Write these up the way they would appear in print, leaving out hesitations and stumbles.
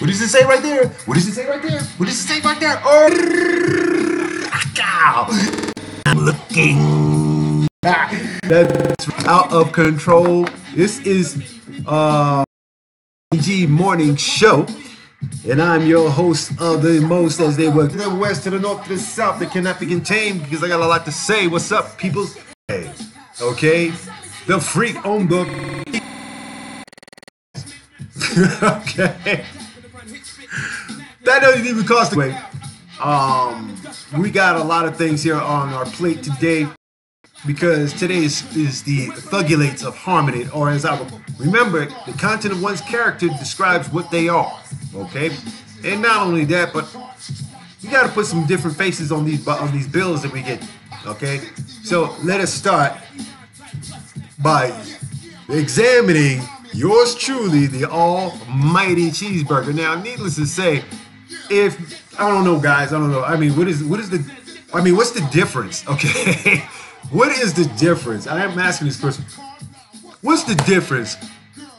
What does it say right there? What does it say right there? What does it say right there? Oh, I'm looking. That's out of control. This is KTNG Morning Show. And I'm your host of the most, as they were, to the west, to the north, to the south, that cannot be contained because I got a lot to say. What's up, people? Hey, okay, the freak on the okay. That doesn't even cost away. We got a lot of things here on our plate today because today is the Thugulates of Harmony, or as I remember, the content of one's character describes what they are. Okay, and not only that, but you got to put some different faces on these bills that we get. Okay, so let us start by examining yours truly, the almighty cheeseburger. Now, needless to say, if I don't know, guys, I don't know. I mean, what's the difference? Okay, what is the difference? I am asking this question. What's the difference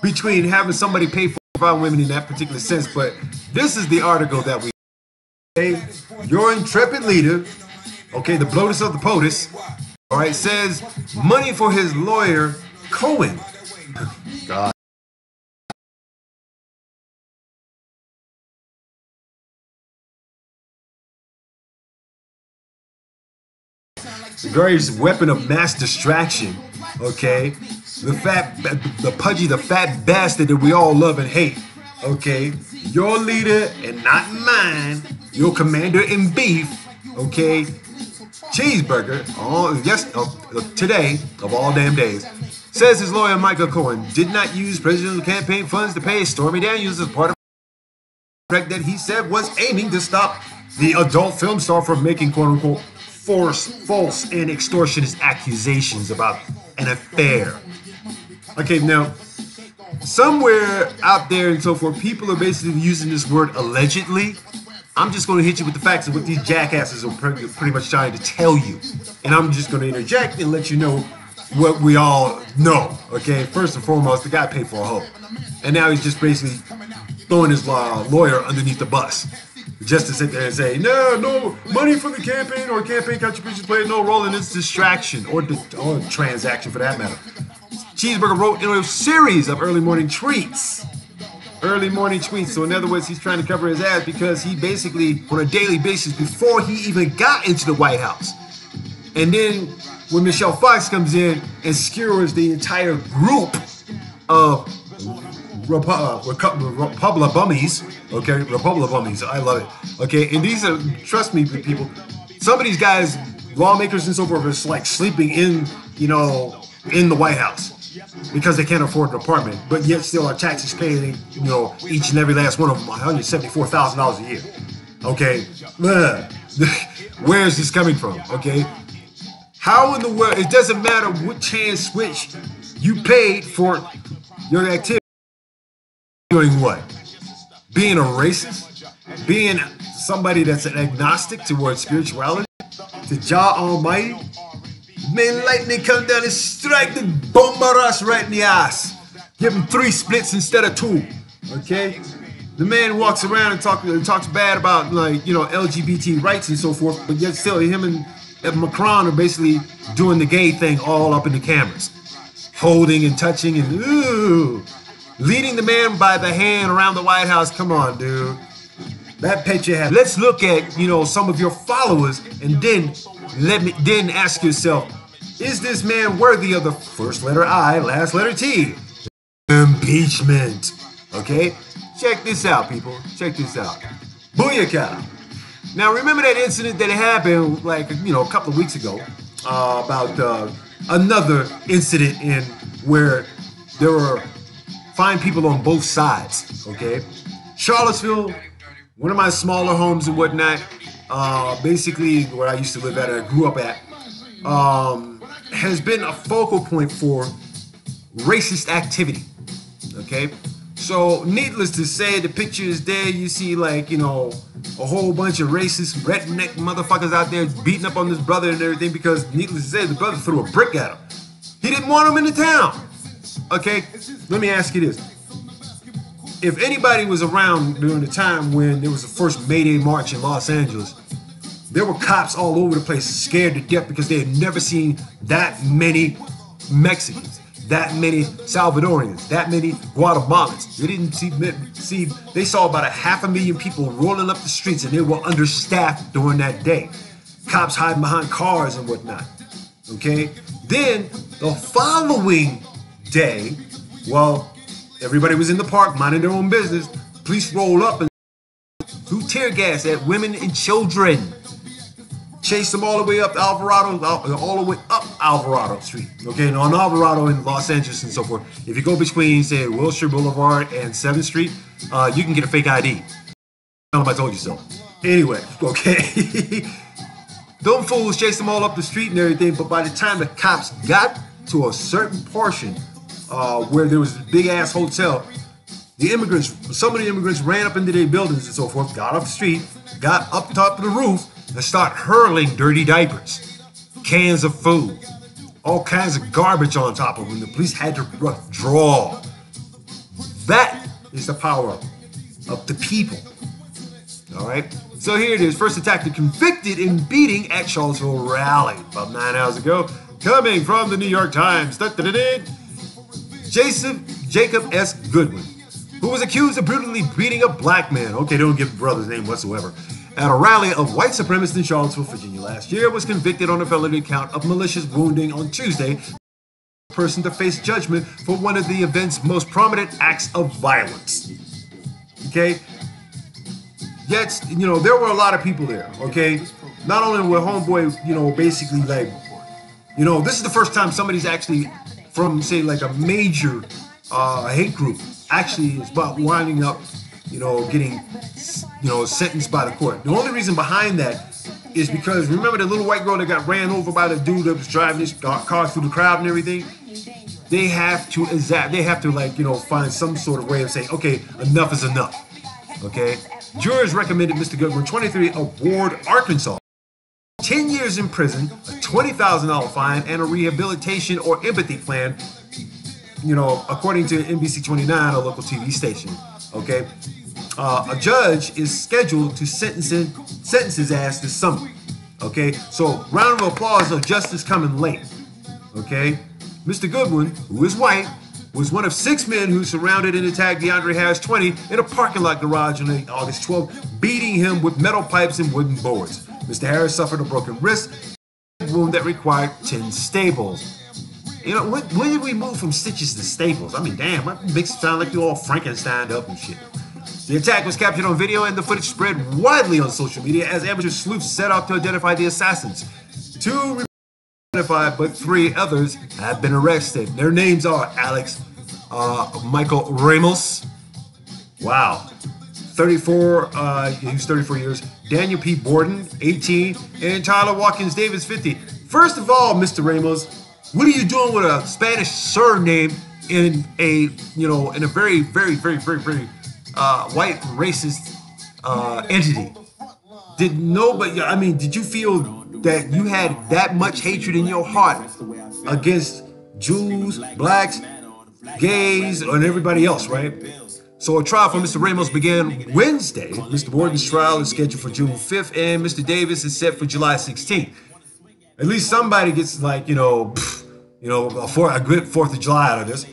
between having somebody pay for women in that particular sense? But this is the article that we. Okay, your intrepid leader, okay, the bloatus of the POTUS, all right, says money for his lawyer Cohen. God. The greatest weapon of mass distraction, okay? The fat bastard that we all love and hate, okay? Your leader and not mine, your commander in beef, okay? Cheeseburger, today, of all damn days, says his lawyer Michael Cohen did not use presidential campaign funds to pay Stormy Daniels as part of a project that he said was aiming to stop the adult film star from making quote-unquote false and extortionist accusations about an affair. Okay, now, somewhere out there and so forth, people are basically using this word allegedly. I'm just going to hit you with the facts of what these jackasses are pretty much trying to tell you. And I'm just going to interject and let you know what we all know. Okay, first and foremost, the guy paid for a hoe. And now he's just basically throwing his lawyer underneath the bus. Just to sit there and say, no, money from the campaign or campaign contributions played no role in this distraction or transaction for that matter. Cheeseburger wrote in a series of early morning tweets. So in other words, he's trying to cover his ass because he basically, on a daily basis, before he even got into the White House, and then when Michelle Fox comes in and skewers the entire group of Republicans, okay, Republicans, I love it, okay, and these are, trust me, people, some of these guys, lawmakers and so forth, are like sleeping in the White House because they can't afford an apartment, but yet still our taxes paying, each and every last one of them $174,000 a year, okay, where is this coming from, okay? How in the world, it doesn't matter what chance switch you paid for your activity. Doing what? Being a racist? Being somebody that's an agnostic towards spirituality? To Jah Almighty? May lightning come down and strike the bombaras right in the ass. Give him 3 splits instead of 2. Okay? The man walks around and talks bad about LGBT rights and so forth, but yet still him and Macron are basically doing the gay thing all up in the cameras. Holding and touching and leading the man by the hand around the White House. Come on, dude. That picture has. Let's look at, some of your followers and then ask yourself, is this man worthy of the first letter I, last letter T? Impeachment. Okay? Check this out, people. Check this out. Booyaka. Now, remember that incident that happened a couple of weeks ago about another incident in where there were fine people on both sides, okay? Charlottesville, one of my smaller homes and whatnot, basically where I used to live at, I grew up at, has been a focal point for racist activity, okay? So, needless to say, the picture is there. You see, a whole bunch of racist redneck motherfuckers out there beating up on this brother and everything because, needless to say, the brother threw a brick at him. He didn't want him in the town. Okay, let me ask you this. if anybody was around during the time when there was the first May Day march in Los Angeles, there were cops all over the place scared to death because they had never seen that many Mexicans, that many Salvadorians, that many Guatemalans. They didn't see, they saw about 500,000 people rolling up the streets, and they were understaffed during that day. Cops hiding behind cars and whatnot. Okay? Then the following day, well, everybody was in the park minding their own business. Police roll up and threw tear gas at women and children. Chased them all the way up Alvarado, all the way up Alvarado Street. Okay, and on Alvarado in Los Angeles and so forth. If you go between, say, Wilshire Boulevard and 7th Street, you can get a fake ID. Tell them I told you so. Anyway, okay. Them fools chased them all up the street and everything, but by the time the cops got to a certain portion where there was a big-ass hotel, some of the immigrants ran up into their buildings and so forth, got off the street, got up top of the roof, and start hurling dirty diapers, cans of food, all kinds of garbage on top of them. The police had to withdraw. That is the power of the people. All right. So here it is. First attacker convicted in beating at Charlottesville rally about 9 hours ago. Coming from the New York Times. Jacob S. Goodwin, who was accused of brutally beating a black man. Okay, don't give the brother's name whatsoever. At a rally of white supremacists in Charlottesville, Virginia last year, was convicted on a felony count of malicious wounding on Tuesday. The person to face judgment for one of the event's most prominent acts of violence. Okay? Yet, there were a lot of people there, okay? Not only were homeboy, basically like, this is the first time somebody's actually from, say, like a major hate group actually is about winding up, getting, sentenced by the court. The only reason behind that is because, remember the little white girl that got ran over by the dude that was driving his car through the crowd and everything? They have to find some sort of way of saying, okay, enough is enough, okay? Jurors recommended Mr. Goodwin, 23, of Ward, Arkansas, 10 years in prison, a $20,000 fine, and a rehabilitation or empathy plan, according to NBC 29, a local TV station, okay? A judge is scheduled to sentence his ass this summer, okay? So, round of applause of justice coming late, okay? Mr. Goodwin, who is white, was one of 6 men who surrounded and attacked DeAndre Harris, 20, in a parking lot garage on August 12th, beating him with metal pipes and wooden boards. Mr. Harris suffered a broken wrist, a wound that required 10 staples. When did we move from stitches to staples? I mean, damn, that makes it sound like you all Frankensteined up and shit. The attack was captured on video and the footage spread widely on social media as amateur sleuths set out to identify the assassins. 2 remain identified, but 3 others have been arrested. Their names are Alex Michael Ramos, wow, 34, he was 34 years, Daniel P. Borden, 18, and Tyler Watkins Davis, 50. First of all, Mr. Ramos, what are you doing with a Spanish surname in a, in a very, very, very, very, very white racist entity? Did you feel that you had that much hatred in your heart against Jews, blacks, gays, and everybody else, right? So a trial for Mr. Ramos began Wednesday. Mr. Borden's trial is scheduled for June 5th, and Mr. Davis is set for July 16th. At least somebody gets a good 4th of July out of this.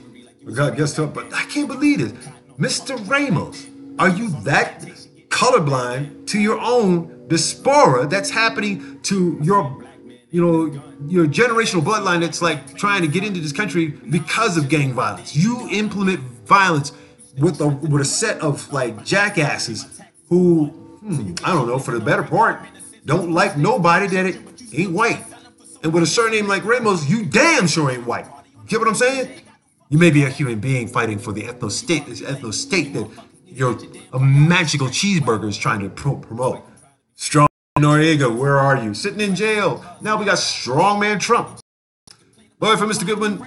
But I can't believe it. Mr. Ramos, are you that colorblind to your own diaspora that's happening to your generational bloodline that's like trying to get into this country because of gang violence? You implement violence with a set of like jackasses who, I don't know, for the better part, don't like nobody that ain't white. And with a surname like Ramos, you damn sure ain't white. Get what I'm saying? You may be a human being fighting for the ethno state that your magical cheeseburger is trying to promote. Strong Noriega, where are you? Sitting in jail. Now we got strongman Trump. Lawyer for Mr. Goodwin,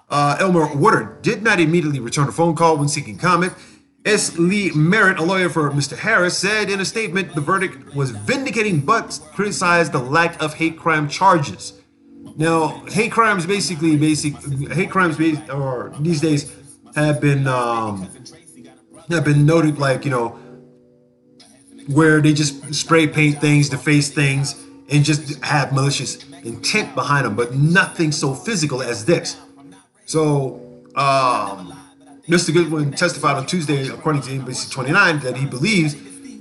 Elmer Woodard, did not immediately return a phone call when seeking comment. S. Lee Merritt, a lawyer for Mr. Harris, said in a statement the verdict was vindicating but criticized the lack of hate crime charges. Now, hate crimes these days have been have been noted, like, where they just spray paint things, deface things, and just have malicious intent behind them, but nothing so physical as this. So, Mr. Goodwin testified on Tuesday, according to NBC 29, that he believed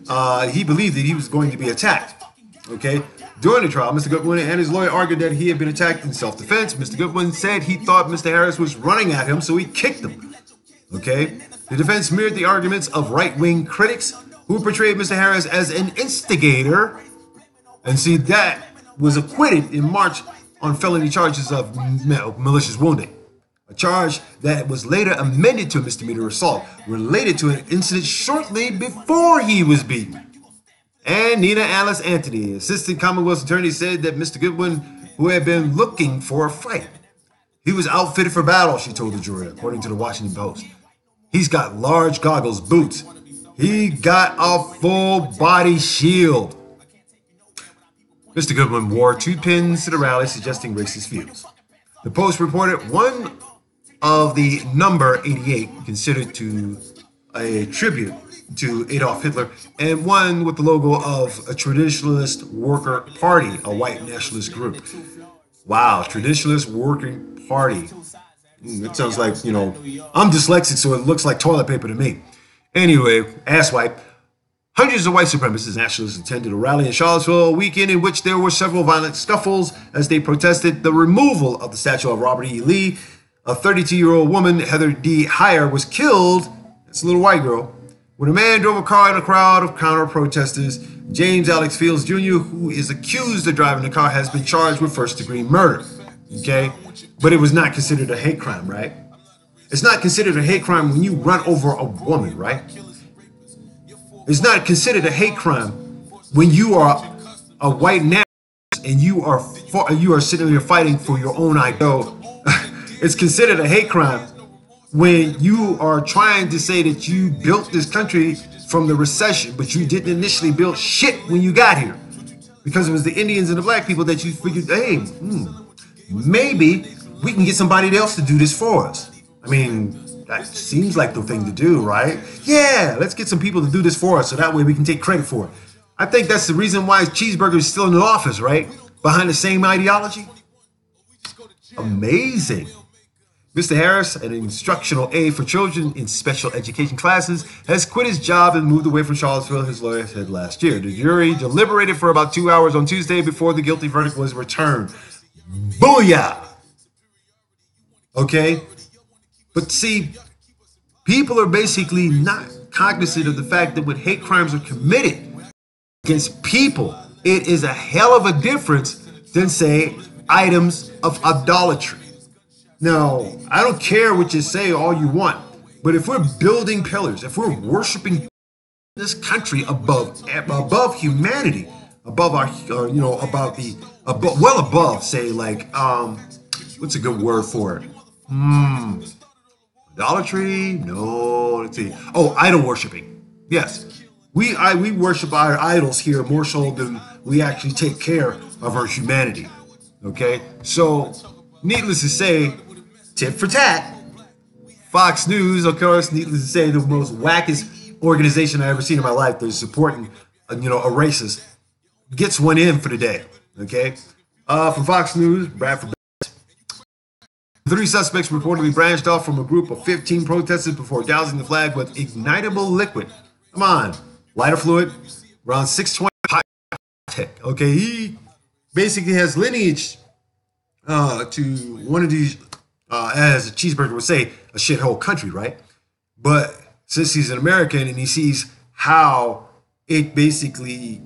that he was going to be attacked. Okay. During the trial, Mr. Goodwin and his lawyer argued that he had been attacked in self-defense. Mr. Goodwin said he thought Mr. Harris was running at him, so he kicked him. Okay. The defense mirrored the arguments of right-wing critics who portrayed Mr. Harris as an instigator. And see, that was acquitted in March on felony charges of malicious wounding. A charge that was later amended to a misdemeanor assault related to an incident shortly before he was beaten. And Nina Alice Anthony, assistant Commonwealth attorney, said that Mr. Goodwin, who had been looking for a fight, he was outfitted for battle, she told the jury, according to the Washington Post. He's got large goggles, boots. He got a full body shield. Mr. Goodwin wore 2 pins to the rally suggesting racist views. The Post reported one of the number 88 considered to a tribute to Adolf Hitler, and one with the logo of a Traditionalist Worker Party, a white nationalist group. Wow, Traditionalist Working Party. It sounds like, I'm dyslexic, so it looks like toilet paper to me. Anyway, asswipe. Hundreds of white supremacist nationalists attended a rally in Charlottesville, a weekend in which there were several violent scuffles as they protested the removal of the statue of Robert E. Lee. A 32-year-old woman, Heather D. Heyer, was killed. That's a little white girl. When a man drove a car in a crowd of counter-protesters, James Alex Fields Jr., who is accused of driving the car, has been charged with first-degree murder. Okay? But it was not considered a hate crime, right? It's not considered a hate crime when you run over a woman, right? It's not considered a hate crime when you are a white nationalist and you are sitting here fighting for your own ideal. It's considered a hate crime when you are trying to say that you built this country from the recession, but you didn't initially build shit when you got here. Because it was the Indians and the black people that you figured, hey, maybe we can get somebody else to do this for us. I mean, that seems like the thing to do, right? Yeah, let's get some people to do this for us so that way we can take credit for it. I think that's the reason why Cheeseburger is still in the office, right? Behind the same ideology. Amazing. Mr. Harris, an instructional aide for children in special education classes, has quit his job and moved away from Charlottesville, his lawyer said last year. The jury deliberated for about 2 hours on Tuesday before the guilty verdict was returned. Booyah! Okay? But see, people are basically not cognizant of the fact that when hate crimes are committed against people, it is a hell of a difference than, say, items of idolatry. Now, I don't care what you say all you want, but if we're building pillars, if we're worshiping this country above humanity, above our, well above, say, like, what's a good word for it? Idolatry? No, let's see. Oh, idol worshiping. Yes, we worship our idols here more so than we actually take care of our humanity. Okay, so needless to say, tit for tat. Fox News, of course, needless to say, the most wackest organization I've ever seen in my life that's supporting, a racist, gets one in for the day. Okay, from Fox News, Bradford. 3 suspects reportedly branched off from a group of 15 protesters before dousing the flag with ignitable liquid. Come on, lighter fluid, around 620 hot tech. Okay, he basically has lineage to one of these, as a Cheeseburger would say, a shithole country, right? But since he's an American and he sees how it basically,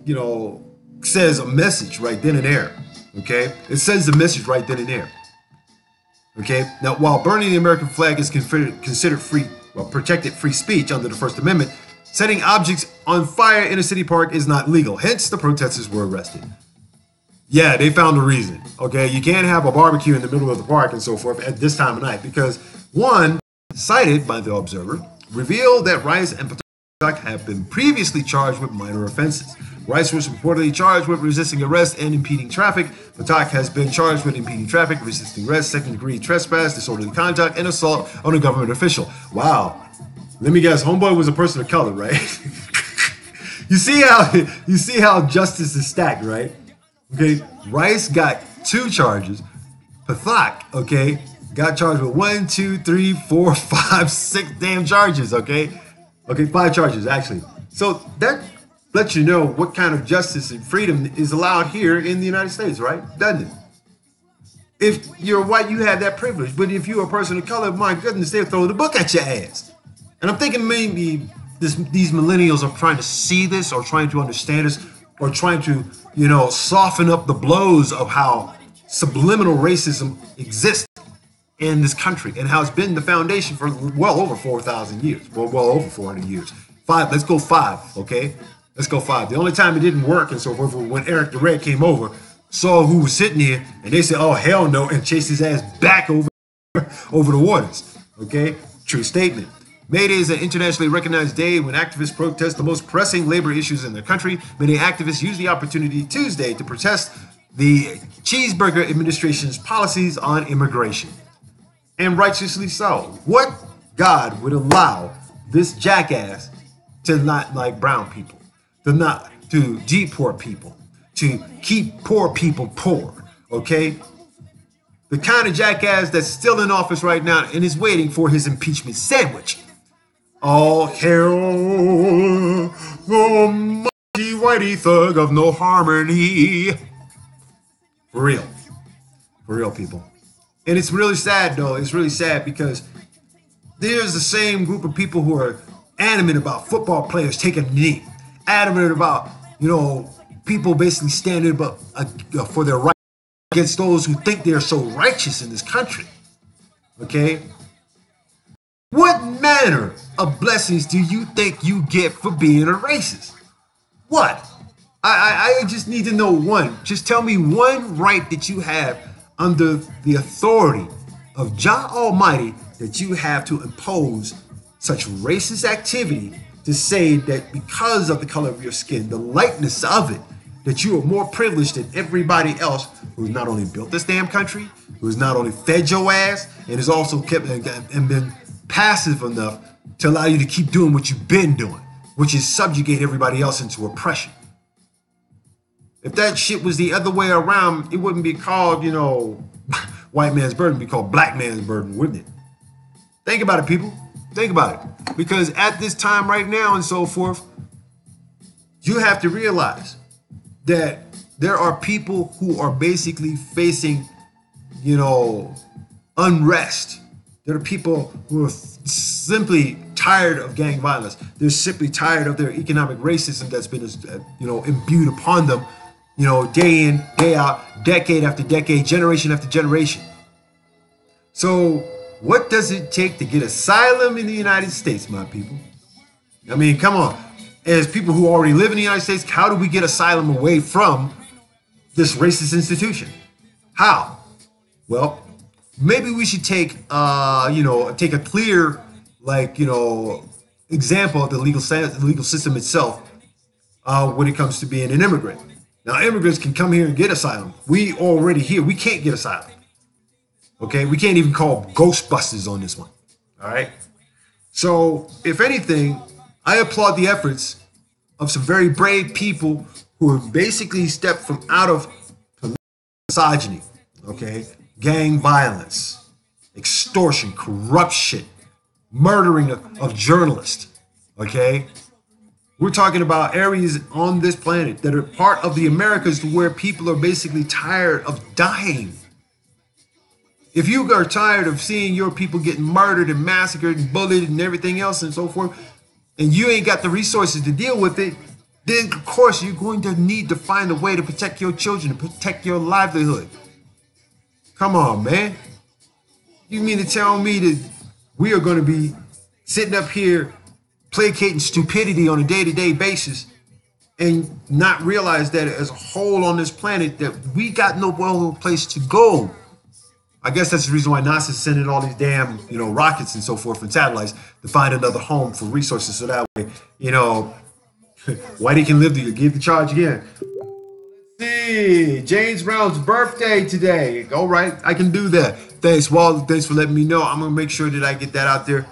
says a message right then and there. Okay, it sends the message right then and there. Okay, now while burning the American flag is considered protected free speech under the First Amendment, setting objects on fire in a city park is not legal. Hence, the protesters were arrested. Yeah, they found a reason. Okay, you can't have a barbecue in the middle of the park and so forth at this time of night because one, cited by the Observer, revealed that Rice and Patak have been previously charged with minor offenses. Rice was reportedly charged with resisting arrest and impeding traffic. Patak has been charged with impeding traffic, resisting arrest, second-degree trespass, disorderly conduct, and assault on a government official. Wow. Let me guess, homeboy was a person of color, right? you see how justice is stacked, right? Okay, Rice got 2 charges. Pathak, okay, got charged with 1, 2, 3, 4, 5, 6 damn charges, okay? Okay, 5 charges, actually. So that lets you know what kind of justice and freedom is allowed here in the United States, right? Doesn't it? If you're white, you have that privilege. But if you're a person of color, my goodness, they'll throw the book at your ass. And I'm thinking maybe these millennials are trying to see this or trying to understand this or trying to, soften up the blows of how subliminal racism exists in this country and how it's been the foundation for well over 4,000 years. Well over 400 years. 5, let's go 5, okay? Let's go 5. The only time it didn't work and so forth was when Eric the Red came over, saw who was sitting here, and they said, oh, hell no, and chased his ass back over the waters, okay? True statement. May Day is an internationally recognized day when activists protest the most pressing labor issues in their country. Many activists use the opportunity Tuesday to protest the Cheeseburger administration's policies on immigration. And righteously so. What God would allow this jackass to not like brown people, to deport people, to keep poor people poor, okay? The kind of jackass that's still in office right now and is waiting for his impeachment sandwich. All hail, almighty whitey thug of no harmony. For real, people. And it's really sad, though. It's really sad because there's the same group of people who are adamant about football players taking a knee, adamant about, people basically standing up for their rights against those who think they're so righteous in this country. Okay? What manner of blessings do you think you get for being a racist? What? I just need to know one. Just tell me one right that you have under the authority of Jah Almighty that you have to impose such racist activity to say that because of the color of your skin, the lightness of it, that you are more privileged than everybody else who's not only built this damn country, who's not only fed your ass, and has also kept and been passive enough to allow you to keep doing what you've been doing, which is subjugate everybody else into oppression. If that shit was the other way around, it wouldn't be called, white man's burden, it'd be called black man's burden, wouldn't it? Think about it, people. Think about it. Because at this time right now and so forth, you have to realize that there are people who are basically facing, unrest. There are people who are simply tired of gang violence. They're simply tired of their economic racism that's been, imbued upon them, day in, day out, decade after decade, generation after generation. So what does it take to get asylum in the United States, my people? I mean, come on. As people who already live in the United States, how do we get asylum away from this racist institution? How? Well, maybe we should take a clear, example of the legal system itself when it comes to being an immigrant. Now, immigrants can come here and get asylum. We already here. We can't get asylum. Okay? We can't even call Ghostbusters on this one. All right? So, if anything, I applaud the efforts of some very brave people who have basically stepped from out of misogyny, okay? Gang violence, extortion, corruption, murdering of journalists, okay? We're talking about areas on this planet that are part of the Americas where people are basically tired of dying. If you are tired of seeing your people getting murdered and massacred and bullied and everything else and so forth, and you ain't got the resources to deal with it, then of course you're going to need to find a way to protect your children, to protect your livelihood. Come on, man. You mean to tell me that we are going to be sitting up here placating stupidity on a day-to-day basis and not realize that as a whole on this planet that we got no place to go? I guess that's the reason why NASA's sending all these damn, rockets and so forth and satellites to find another home for resources so that way, Whitey can live to give the charge again. Let's see, James Brown's birthday today. All right, I can do that. Thanks, Walt. Thanks for letting me know. I'm gonna make sure that I get that out there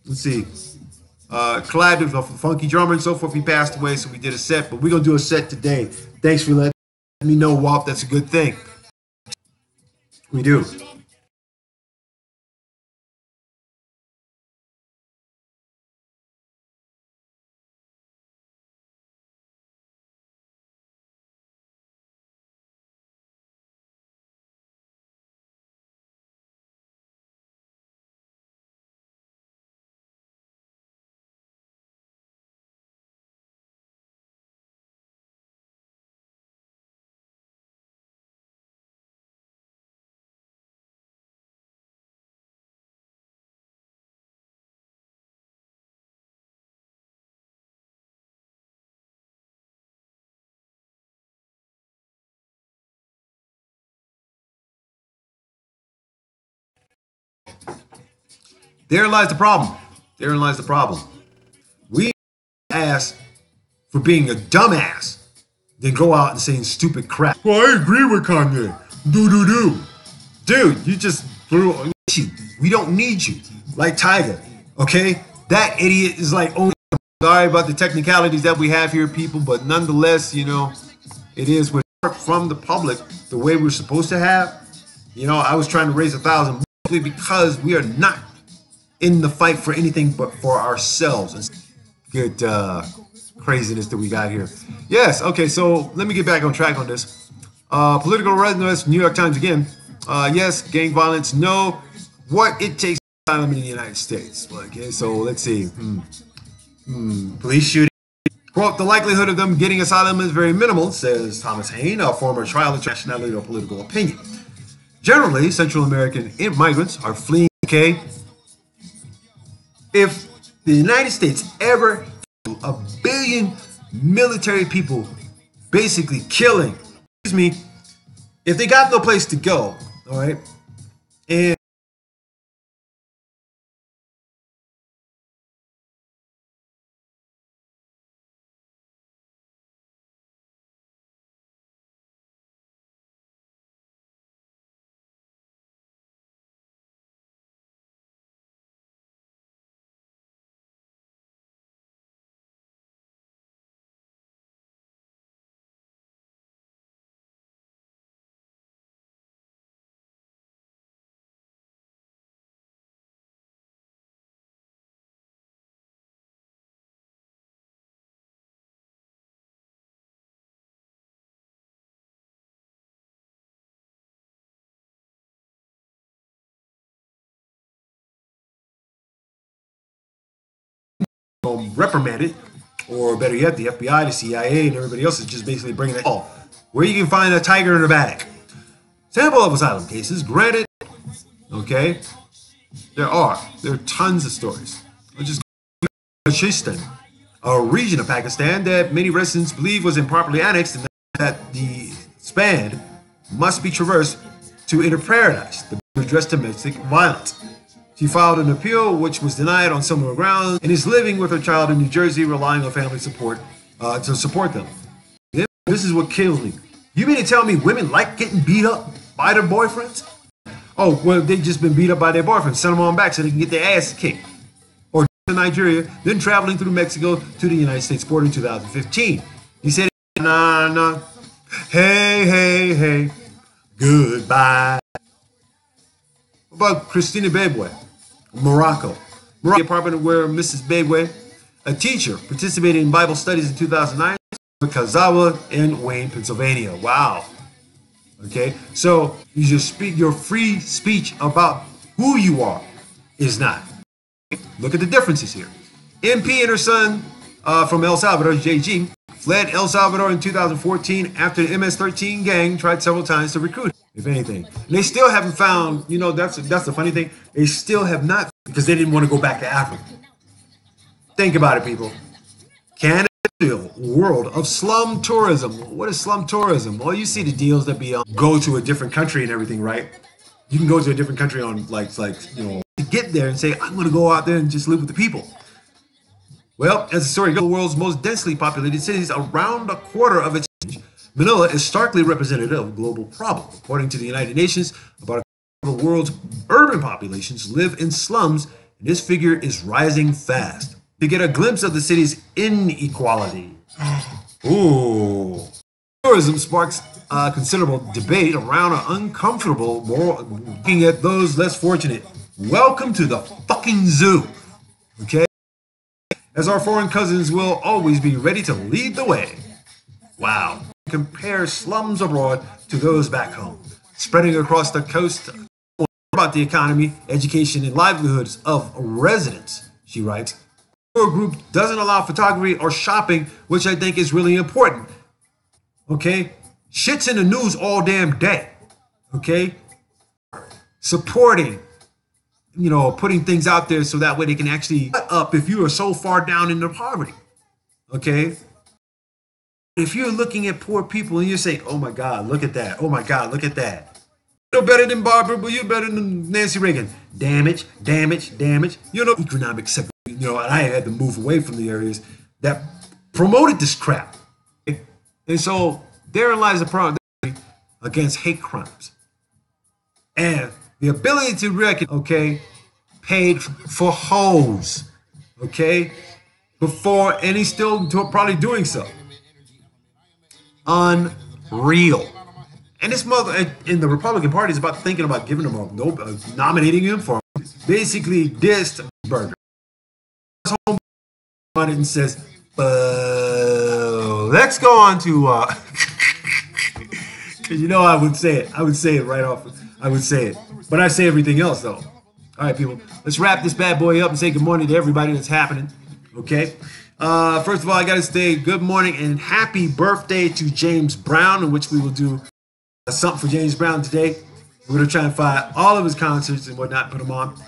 let's see. Collabed with a funky drummer and so forth. He passed away, so we did a set. But we're gonna do a set today. Thanks for letting me know, Walt. That's a good thing. We do. Therein lies the problem. Therein lies the problem. We ask for being a dumbass, then go out and saying stupid crap. Well, I agree with Kanye. Do. Dude, you just threw you. We don't need you. Like Tiger, okay? That idiot is like, oh, sorry about the technicalities that we have here, people, but nonetheless, you know, it is what from the public the way we're supposed to have. You know, I was trying to raise 1,000 because we are not in the fight for anything but for ourselves. It's good craziness that we got here. Yes, okay, so let me get back on track on this. Political readiness, New York Times again. Yes, gang violence, no. What it takes to asylum in the United States. Okay, so let's see. Police shooting. Quote, the likelihood of them getting asylum is very minimal, says Thomas Hayne, a former trial of nationality or political opinion. Generally, Central American migrants are fleeing, okay? If the United States ever had 1 billion military people basically killing, if they got no place to go, all right, and reprimanded, or better yet, the FBI, the CIA, and everybody else is just basically bringing it all. Where you can find a tiger in a bag. Sample of asylum cases granted. Okay, there are tons of stories. I'll just Balochistan, a region of Pakistan that many residents believe was improperly annexed, and that the span must be traversed to enter paradise to address domestic violence. She filed an appeal, which was denied on similar grounds, and is living with her child in New Jersey, relying on family support to support them. This is what kills me. You mean to tell me women like getting beat up by their boyfriends? Oh, well, they've just been beat up by their boyfriends. Send them on back so they can get their ass kicked. Or to Nigeria, then traveling through Mexico to the United States border in 2015. He said, nah. Hey, goodbye. What about Christina Begwe? Morocco, the apartment where Mrs. Begwe, a teacher, participated in Bible studies in 2009, Kazawa in Wayne, Pennsylvania. Wow. Okay, so you just speak your free speech about who you are is not. Look at the differences here. MP and her son from El Salvador, JG, fled El Salvador in 2014 after the MS-13 gang tried several times to recruit him, if anything. And they still haven't found, you know, that's the funny thing. They still have not, because they didn't want to go back to Africa. Think about it, people. Canada is a world of slum tourism. What is slum tourism? Well, you see the deals that be go to a different country and everything, right? You can go to a different country on like you know, to get there and say, I'm going to go out there and just live with the people. Well, as the story goes, the world's most densely populated cities, around a quarter of its Manila is starkly representative of a global problem. According to the United Nations, about a quarter of the world's urban populations live in slums and this figure is rising fast. To get a glimpse of the city's inequality. Ooh. Tourism sparks considerable debate around an uncomfortable moral looking at those less fortunate. Welcome to the fucking zoo. Okay? As our foreign cousins will always be ready to lead the way. Wow. Compare slums abroad to those back home, spreading across the coast about the economy, education, and livelihoods of residents, she writes. Our group doesn't allow photography or shopping, which I think is really important. Okay? Shit's in the news all damn day. Okay? Supporting, putting things out there so that way they can actually cut up if you are so far down into poverty. Okay? If you're looking at poor people and you're saying, oh my God, look at that. Oh my God, look at that. You're better than Barbara, but you're better than Nancy Reagan. Damage. Economic sector, and I had to move away from the areas that promoted this crap. And so therein lies the problem against hate crimes. And the ability to recognize, paid for hoes, before, and he's still probably doing so. Unreal. And this mother in the Republican Party is about thinking about giving him nominating him for basically dissed burger. Home on it and says, let's go on to because I would say it. I would say it right off. I would say it. But I say everything else though. All right, people. Let's wrap this bad boy up and say good morning to everybody that's happening. Okay. First of all, I got to say good morning and happy birthday to James Brown, in which we will do something for James Brown today. We're going to try and find all of his concerts and whatnot, put them on.